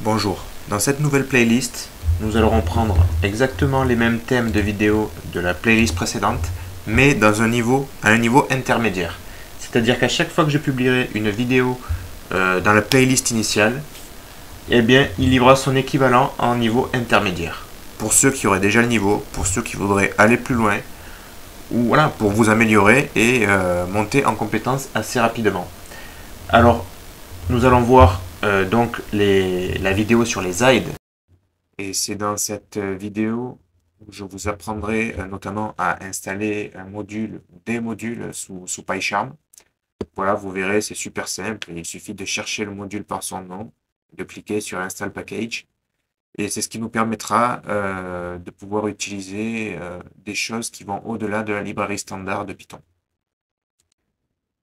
Bonjour, dans cette nouvelle playlist, nous allons reprendre exactement les mêmes thèmes de vidéos de la playlist précédente, mais à un niveau intermédiaire. C'est-à-dire qu'à chaque fois que je publierai une vidéo dans la playlist initiale, eh bien, il y aura son équivalent en niveau intermédiaire. Pour ceux qui auraient déjà le niveau, pour ceux qui voudraient aller plus loin, ou voilà, pour vous améliorer et monter en compétences assez rapidement. Alors, nous allons voir donc la vidéo sur les aides. Et c'est dans cette vidéo où je vous apprendrai notamment à installer un module, des modules sous PyCharm. Voilà, vous verrez, c'est super simple. Il suffit de chercher le module par son nom, de cliquer sur Install Package. Et c'est ce qui nous permettra de pouvoir utiliser des choses qui vont au-delà de la librairie standard de Python.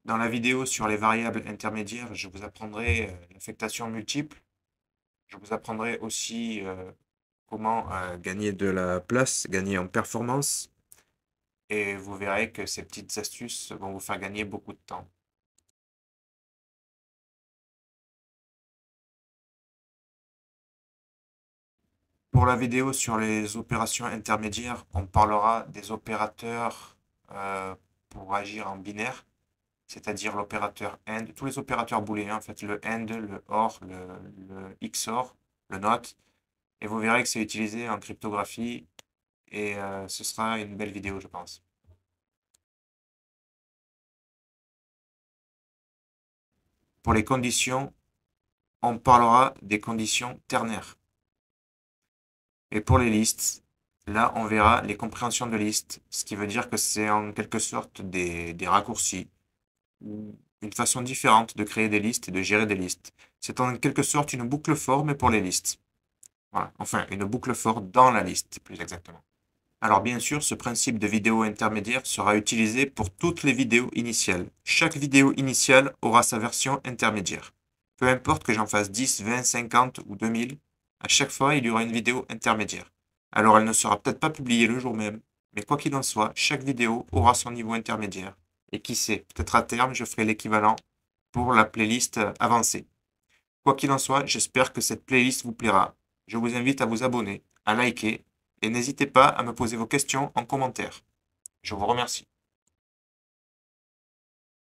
Dans la vidéo sur les variables intermédiaires, je vous apprendrai l'affectation multiple. Je vous apprendrai aussi comment gagner de la place, gagner en performance. Et vous verrez que ces petites astuces vont vous faire gagner beaucoup de temps. Pour la vidéo sur les opérations intermédiaires, on parlera des opérateurs pour agir en binaire, c'est-à-dire l'opérateur AND, tous les opérateurs booléens, en fait, le AND, le OR, le XOR, le NOT. Et vous verrez que c'est utilisé en cryptographie et ce sera une belle vidéo, je pense. Pour les conditions, on parlera des conditions ternaires. Et pour les listes, là, on verra les compréhensions de listes, ce qui veut dire que c'est en quelque sorte des raccourcis, ou une façon différente de créer des listes et de gérer des listes. C'est en quelque sorte une boucle for, mais pour les listes. Voilà. Enfin, une boucle for dans la liste, plus exactement. Alors bien sûr, ce principe de vidéo intermédiaire sera utilisé pour toutes les vidéos initiales. Chaque vidéo initiale aura sa version intermédiaire. Peu importe que j'en fasse 10, 20, 50 ou 2000, à chaque fois, il y aura une vidéo intermédiaire. Alors elle ne sera peut-être pas publiée le jour même, mais quoi qu'il en soit, chaque vidéo aura son niveau intermédiaire. Et qui sait, peut-être à terme, je ferai l'équivalent pour la playlist avancée. Quoi qu'il en soit, j'espère que cette playlist vous plaira. Je vous invite à vous abonner, à liker et n'hésitez pas à me poser vos questions en commentaire. Je vous remercie.